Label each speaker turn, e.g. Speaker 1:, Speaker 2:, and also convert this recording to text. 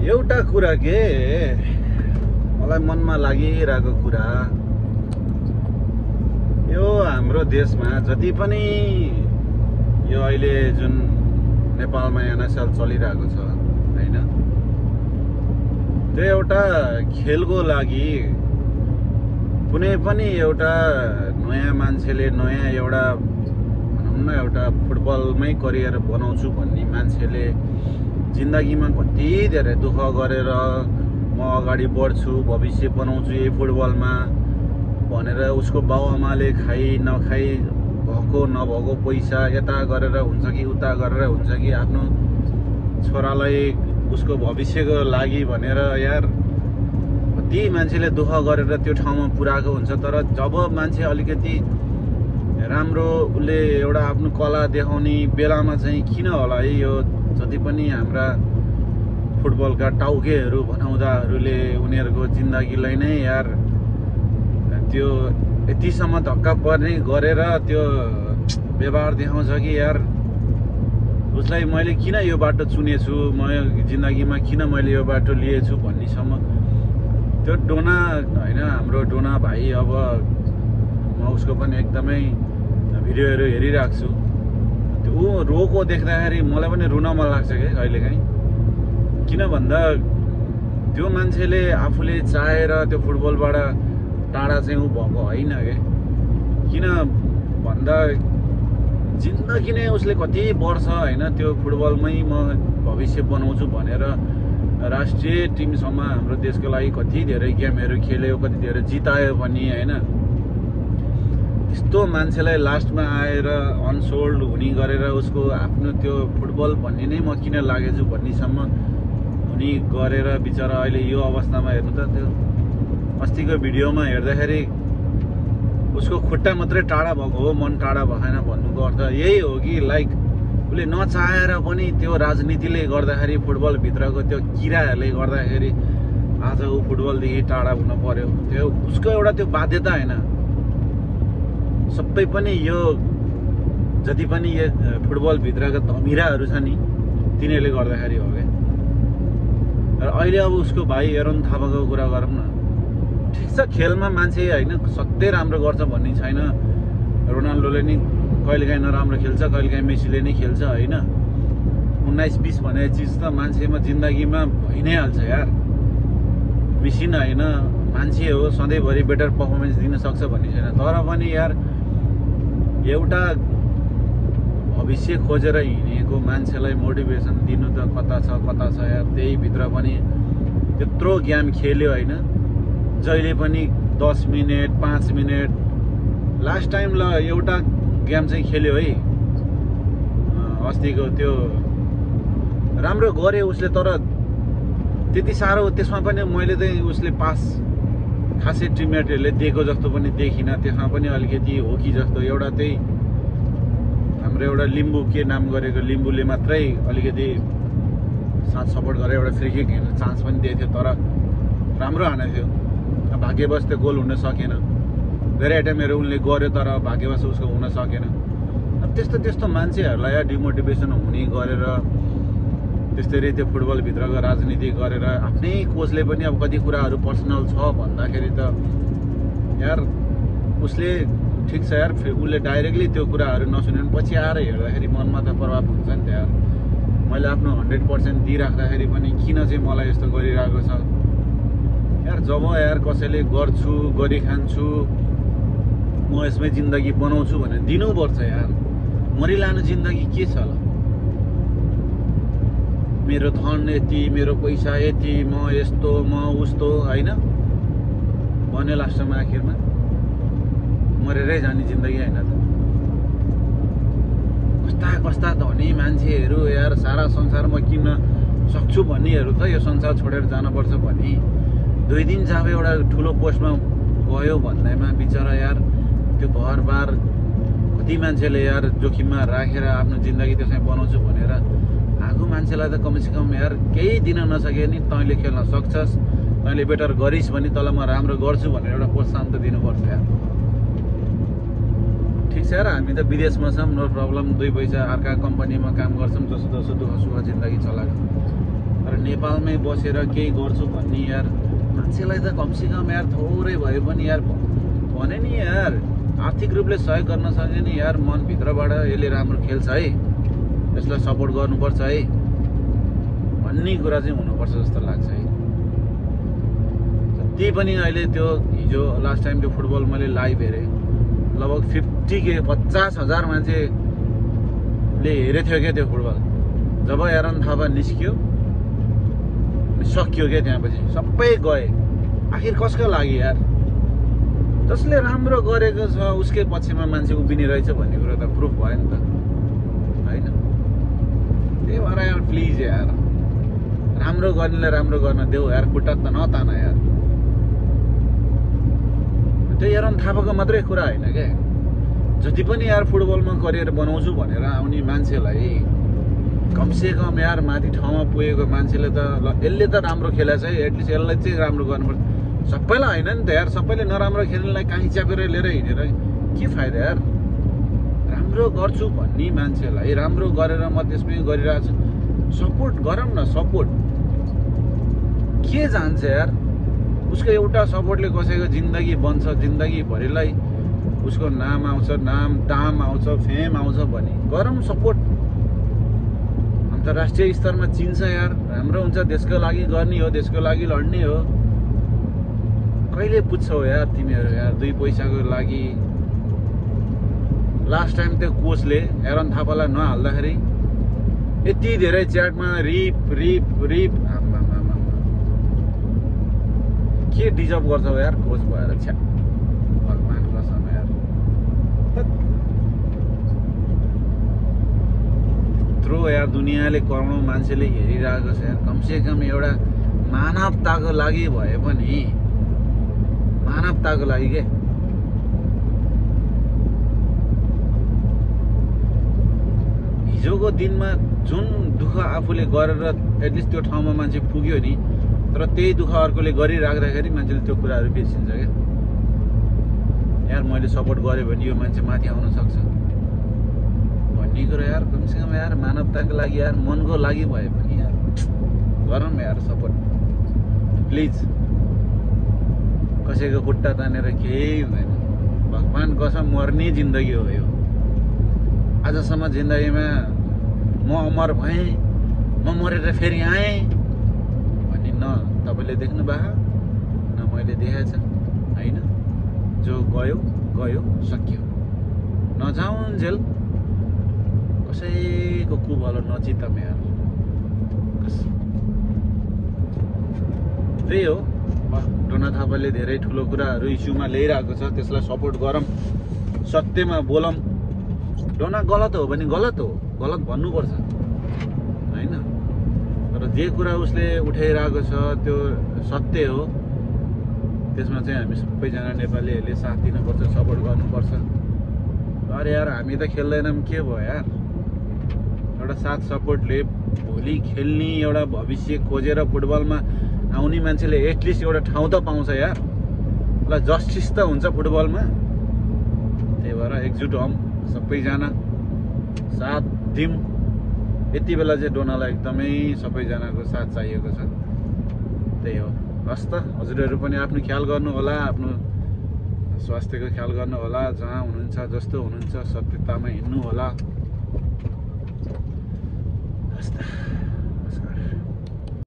Speaker 1: एउटा कुरा के मलाई मनमा लागिरहेको कुरा यो हाम्रो देशमा जति पनि यो अहिले जुन नेपालमा एनएसएल चलिरहेको छ हैन, त्यो एउटा खेलको लागि कुनै पनि एउटा नयाँ मान्छेले नयाँ एउटा भनौँ न एउटा फुटबलमै करियर बनाउँछु भन्ने मान्छेले जिन्दगीमा कति धेरै दुःख गरेर म अगाडि बढ्छु, भविष्य बनाउँछु यही फुटबलमा भनेर उसको बाउआमाले खाइ नखाइ भएको नभएको पैसा यता गरेर हुन्छ कि उता गरेर हुन्छ कि आफ्नो छोरालाई उसको भविष्यको लागि भनेर यार कति मान्छेले दुःख गरेर त्यो ठाउँमा पुर्याएको हुन्छ। तर जब मान्छे अलिकति राम्रो उसले एउटा आफ्नो कला देखाउने बेलामा चाहिँ किन होला है यो जति पनि हाम्रा फुटबलका टाउकेहरू भनाउँदाहरूले उनीहरूको जिन्दगीलाई नै यार त्यो यतिसम्म धक्का पर्ने गरेर त्यो व्यवहार देखाउँछ कि यार उसलाई मैले किन यो बाटो चुनेछु, म जिन्दगीमा किन मैले यो बाटो लिएछु भन्नेसम्म त्यो डोना होइन हाम्रो डोना भाइ। अब म उसको पनि एकदमै भिडियोहरू हेरिरहेको छु, त्यो ऊ रोको देख्दाखेरि मलाई पनि रुन मन लाग्छ क्या कहिलेकाहीँ। किन भन्दा त्यो मान्छेले आफूले चाहेर त्यो फुटबलबाट टाढा चाहिँ ऊ भएको होइन क्या। किन भन्दा जिन्दगी नै उसले कति वर्ष होइन त्यो फुटबलमै म भविष्य बनाउँछु भनेर राष्ट्रिय टिमसम्म हाम्रो देशको लागि कति धेरै गेमहरू खेल्यो, कति धेरै जितायो पनि होइन। त्यस्तो मान्छेलाई लास्टमा आएर अनसोल्ड हुने गरेर उसको आफ्नो त्यो फुटबल भन्ने नै म किन लागेछु भन्नेसम्म हुने गरेर बिचरा अहिले यो अवस्थामा हेर्नु त त्यो अस्तिको भिडियोमा हेर्दाखेरि उसको खुट्टा मात्रै टाढा भएको हो, मन टाढा भएन भन्नुको अर्थ यही हो कि लाइक उसले नचाहेर पनि त्यो राजनीतिले गर्दाखेरि फुटबलभित्रको त्यो किराहरूले गर्दाखेरि आज ऊ फुटबलदेखि टाढा हुन पर्यो। त्यो उसको एउटा त्यो बाध्यता होइन, सबै पनि यो जति पनि यो फुटबलभित्रका धमिराहरू छ नि तिनीहरूले गर्दाखेरि हो क्या। र अहिले अब उसको भाइ एरोन थापाको कुरा गरौँ न, ठिक छ खेलमा मान्छे होइन सधैँ राम्रो गर्छ भन्ने छैन। रोनाल्डोले नि कहिलेकाहीँ नराम्रो खेल्छ, कहिलेकाहीँ मेसीले नै खेल्छ होइन। 19-20 भन्ने चिज त मान्छेमा जिन्दगीमा भइ नै हाल्छ यार, मेसिन होइन मान्छे हो, सधैँभरि बेटर पर्फर्मेन्स दिन सक्छ भन्ने छैन। तर पनि यार एउटा भविष्य खोजेर हिँडेको मान्छेलाई मोटिभेसन दिनु त कता छ यार। त्यही भित्र पनि त्यत्रो गेम खेल्यो होइन, जहिले पनि 10 मिनट 5 मिनट लास्ट टाइम ल एउटा गेम चाहिँ खेल्यो है अस्तिको, त्यो राम्रो गर्यो उसले। तर त्यति साह्रो त्यसमा पनि मैले चाहिँ उसले पास खासै टिममेटहरूले दिएको जस्तो पनि देखिनँ। त्यसमा पनि अलिकति हो कि जस्तो एउटा त्यही हाम्रो एउटा लिम्बू के नाम गरेको लिम्बूले मात्रै अलिकति साथ सपोर्ट गरेर एउटा फ्री किक हेर्ने चान्स पनि दिएको थियो, तर राम्रो हानेको थियो। भाग्यवश त्यो गोल हुन सकेन। धेरै एटेम्पहरू उनले गर्यो तर भाग्यवश उसको हुन सकेन। अब त्यस्तो मान्छेहरूलाई डिमोटिभेसन हुने गरेर त्यसरी त्यो फुटबलभित्रको राजनीति गरेर आफ्नै कोचले पनि अब कति कुराहरू पर्सनल छ भन्दाखेरि त यार उसले ठिक छ यार, उसले डाइरेक्टली त्यो कुराहरू नसुने पछि आएर हेर्दाखेरि मनमा त प्रभाव हुन्छ नि त यार। मैले आफ्नो 100% दिइराख्दाखेरि पनि किन चाहिँ मलाई यस्तो गरिरहेको छ यार। जब यार कसैले गर्छु गरिखान्छु म यसमै जिन्दगी बनाउँछु भने दिनुपर्छ यार। मरिलानु जिन्दगी के छ ल, मेरो धन यति, मेरो पैसा यति, म यस्तो म उस्तो होइन भन्यो लास्टमा आखिरमा मरेरै जाने जिन्दगी होइन त। कस्ता धनी मान्छेहरू यार सारा संसारमा किन्न सक्छु भन्नेहरू त यो संसार छोडेर जानुपर्छ भन्ने 2 दिन जब एउटा ठुलो पोस्टमा गयो भन्दैमा बिचरा यार त्यो घरबार कति मान्छेले यार जोखिममा राखेर आफ्नो जिन्दगी त्यसमै बनाउँछु भनेर आगो मान्छेलाई त कमसेकम यार केही दिन नसके नि तैँले खेल्न सक्छस्, तैँले बेटर गरिस् भने तँलाई म राम्रो गर्छु भनेर एउटा प्रोत्साहन त दिनुपर्छ यार। ठिक छ यार, हामी त विदेशमा छौँ, नो प्रब्लम, 2 पैसा अर्का कम्पनीमा काम गर्छौँ, जसो दुःख सुख जिन्दगी चलाएको। तर नेपालमै बसेर केही गर्छु भन्ने यार मान्छेलाई त कमसेकम यार थोरै भए पनि यार भने नि यार आर्थिक रूपले सहयोग गर्न सक्यो नि यार मनभित्रबाट यसले राम्रो खेल्छ है, यसलाई सपोर्ट गर्नुपर्छ है भन्ने कुरा चाहिँ हुनुपर्छ जस्तो लाग्छ है। जति पनि अहिले त्यो हिजो लास्ट टाइम त्यो फुटबल मैले लाइभ हेरेँ, लगभग 50,000 मान्छेले हेरेको थियो क्या त्यो फुटबल। जब एरन थापा निस्क्यो सकियो क्या, त्यहाँपछि सबै गए। आखिर कसको लागि यार? जसले राम्रो गरेको छ उसकै पक्षमा मान्छे उभिने रहेछ भन्ने कुरा त प्रुफ भयो नि त होइन। त्यही भएर यार प्लिज यार राम्रो गर्नेलाई राम्रो गर्न देऊ यार, खुट्टा त नतान यार। त्यो एरन थापाको मात्रै कुरा होइन क्या, जति पनि यार फुटबलमा करियर बनाउँछु भनेर आउने मान्छेलाई कमसेकम यार माथि ठाउँमा पुगेको मान्छेले त ल यसले त राम्रो खेलेछ है, एटलिस्ट यसलाई चाहिँ राम्रो गर्नुपर्छ। सबैलाई होइन नि त यार, सबैले नराम्रो खेल्नेलाई काहीँ च्यापेर लिएर हिँडेर के फाइदा यार। राम्रो गर्छु भन्ने मान्छेलाई राम्रो गरेर म त्यसमै गरिरहेको छु, सपोर्ट गरौँ न। सपोर्ट के जान्छ यार? उसको एउटा सपोर्टले कसैको जिन्दगी बन्छ, जिन्दगीभरिलाई उसको नाम आउँछ, नाम दाम आउँछ, फेम आउँछ भने गरौँ सपोर्ट। अन्तर्राष्ट्रिय स्तरमा चिन्छ यार, राम्रो हुन्छ, देशको लागि गर्ने हो, देशको लागि लड्ने हो। कहिले पुग्छौ यार तिमीहरू यार दुई पैसाको लागि? लास्ट टाइम त्यो कोचले एरन थापालाई नहाल्दाखेरि यति धेरै च्याटमा रिप रिप रिप के डिजर्भ गर्छौ यार कोच भएर? छ्या भगवान कसम यार, यत्रो यार दुनियाँले करोडौँ मान्छेले हेरिरहेको छ यार। कमसेकम एउटा मानवताको लागि भए पनि, मानवताको लागि के हिजोको दिनमा जुन दुःख आफूले गरेर एटलिस्ट त्यो ठाउँमा मान्छे पुग्यो नि, तर त्यही दुःख अर्कोले गरिराख्दाखेरि मान्छेले त्यो कुराहरू बिर्सिन्छ क्या। यार मैले सपोर्ट गरेँ भने यो मान्छे माथि आउन सक्छ भन्ने कुरा यार कमसेकम यार मानवताको लागि यार, मनको लागि भए पनि यार गरौँ यार सपोर्ट प्लिज। कसैको खुट्टा तानेर केही हुँदैन। भगवान कसम मर्ने जिन्दगी हो यो। आजसम्म जिन्दगीमा म अमर भएँ, म मरेर फेरि आएँ भन्ने न तपाईँले देख्नु भएको न मैले देखाएको छ होइन। जो गयो गयो, सकियो, नजाउन्जेल कसैको कुभलो नचित्तम यार। त्यही हो, डोना थापाले धेरै ठुलो कुराहरू इस्युमा ल्याइरहेको छ, त्यसलाई सपोर्ट गरौँ, सत्यमा बोलौँ। डोना गलत हो भने गलत हो, गलत भन्नुपर्छ होइन। तर जे कुरा उसले उठाइरहेको छ त्यो सत्य हो, त्यसमा चाहिँ हामी सबैजना नेपालीहरूले साथ दिनुपर्छ, सपोर्ट गर्नुपर्छ। अरे यार हामी त खेल्दैनौँ के भयो यार? एउटा साथ सपोर्टले भोलि खेल्ने एउटा भविष्य खोजेर फुटबलमा आउने मान्छेले एटलिस्ट एउटा ठाउँ त पाउँछ यार। ल जस्टिस त हुन्छ फुटबलमा। त्यही भएर एकजुट हौँ, सबैजना साथ दिउँ। यति बेला चाहिँ डोनालाई एकदमै सबैजनाको साथ चाहिएको छ। त्यही हो, हस् त हजुरहरू पनि आफ्नो ख्याल गर्नु होला, आफ्नो स्वास्थ्यको ख्याल गर्नु होला, जहाँ हुनुहुन्छ जस्तो हुनुहुन्छ सत्यतामा हिँड्नु होला। हस् त।